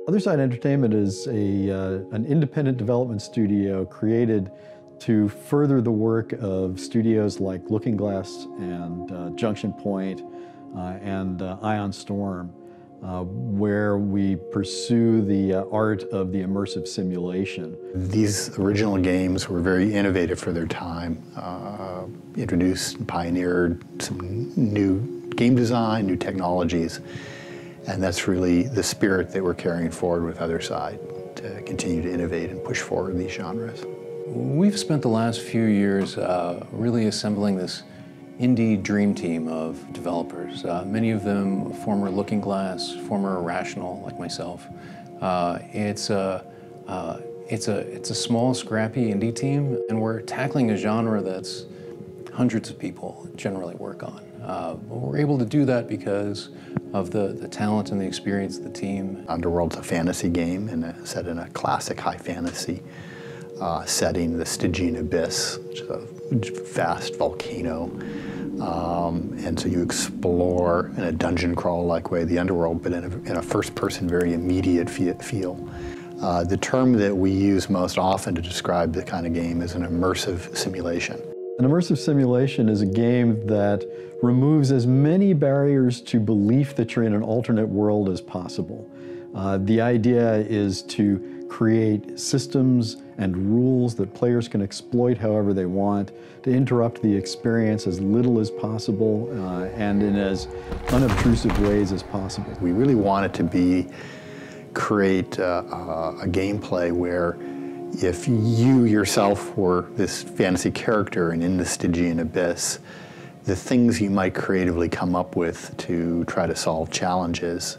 Otherside Entertainment is an independent development studio created to further the work of studios like Looking Glass and Junction Point and Ion Storm, where we pursue the art of the immersive simulation. These original games were very innovative for their time, introduced and pioneered some new game design, new technologies, and that's really the spirit that we're carrying forward with Otherside, to continue to innovate and push forward these genres. We've spent the last few years really assembling this indie dream team of developers. Many of them former Looking Glass, former Irrational, like myself. It's a small, scrappy indie team, and we're tackling a genre that's hundreds of people generally work on. We're able to do that because of the talent and the experience of the team. Underworld's a fantasy game set in a classic high fantasy setting, the Stygian Abyss, which is a vast volcano. And so you explore in a dungeon crawl-like way the underworld, but in a first-person, very immediate feel. The term that we use most often to describe the kind of game is an immersive simulation. An immersive simulation is a game that removes as many barriers to belief that you're in an alternate world as possible. The idea is to create systems and rules that players can exploit however they want, to interrupt the experience as little as possible and in as unobtrusive ways as possible. We really want it to create a gameplay where if you yourself were this fantasy character and in the Stygian Abyss, the things you might creatively come up with to try to solve challenges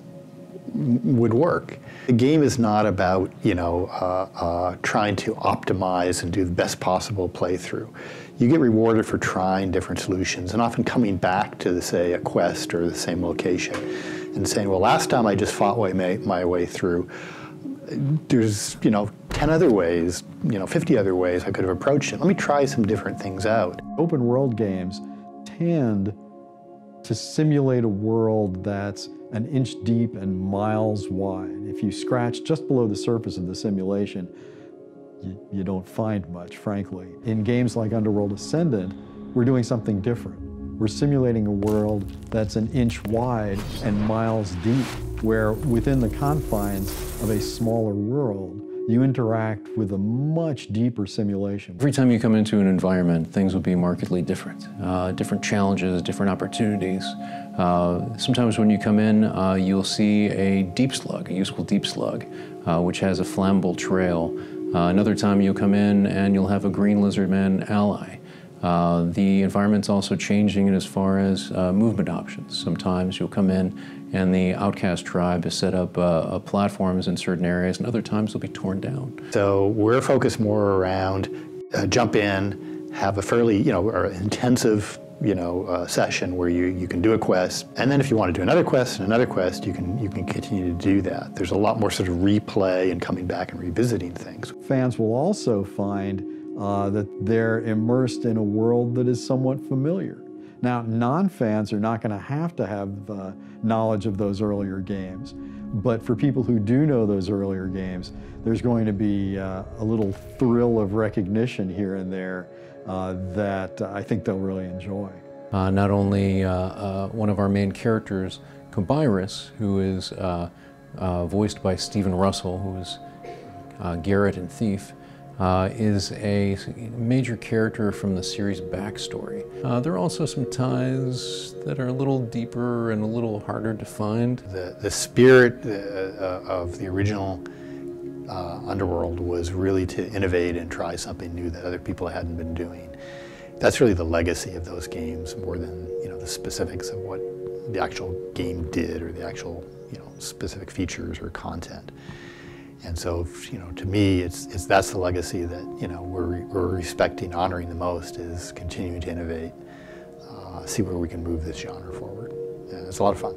would work. The game is not about, trying to optimize and do the best possible playthrough. You get rewarded for trying different solutions and often coming back to, say, a quest or the same location and saying, well, last time I just fought my way through. There's, 10 other ways, 50 other ways I could have approached it. Let me try some different things out. Open world games tend to simulate a world that's an inch deep and miles wide. If you scratch just below the surface of the simulation, you don't find much, frankly. In games like Underworld Ascendant, we're doing something different. We're simulating a world that's an inch wide and miles deep, where within the confines of a smaller world, you interact with a much deeper simulation. Every time you come into an environment, things will be markedly different. Different challenges, different opportunities. Sometimes when you come in, you'll see a deep slug, a useful deep slug, which has a flammable trail. Another time you'll come in and you'll have a green lizardman ally. The environment's also changing as far as movement options. Sometimes you'll come in and the outcast tribe has set up platforms in certain areas, and other times they'll be torn down. So we're focused more around jump in, have a fairly, intensive, session where you can do a quest, and then if you want to do another quest and another quest, you can continue to do that. There's a lot more sort of replay and coming back and revisiting things. Fans will also find that they're immersed in a world that is somewhat familiar. Now, non-fans are not going to have knowledge of those earlier games, but for people who do know those earlier games, there's going to be a little thrill of recognition here and there that I think they'll really enjoy. Not only one of our main characters, Kobyrus, who is voiced by Stephen Russell, who is Garrett in Thief, is a major character from the series backstory. There are also some ties that are a little deeper and a little harder to find. The spirit of the original Underworld was really to innovate and try something new that other people hadn't been doing. That's really the legacy of those games, more than the specifics of what the actual game did or the actual specific features or content. And so, to me, that's the legacy that we're respecting, honoring the most, is continuing to innovate, see where we can move this genre forward. And it's a lot of fun.